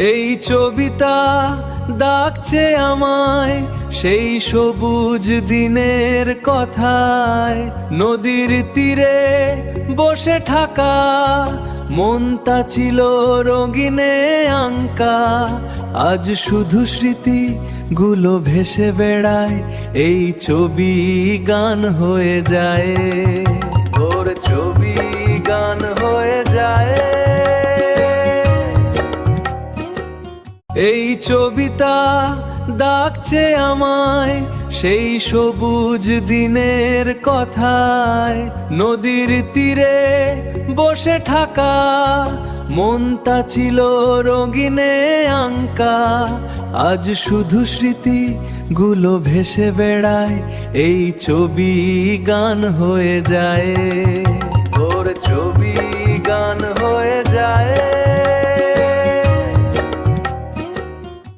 এই ছবিটা ডাকছে আমায় সেই সবুজ দিনের কথায়, নদীর তীরে বসে থাকা মনটা ছিল রঙিনে আঙ্কা। আজ শুধু স্মৃতি গুলো ভেসে বেড়ায়, এই ছবি গান হয়ে যায়, তোর ছবি গান হয়ে যায়। এই ছবিটা ডাকছে আমায় সেই সবুজ দিনের কথায়, নদীর তীরে বসে থাকা মনটা ছিল রঙিনে আঙ্কা। আজ শুধু স্মৃতি গুলো ভেসে বেড়ায়, এই ছবি গান হয়ে যায়, তোর ছবি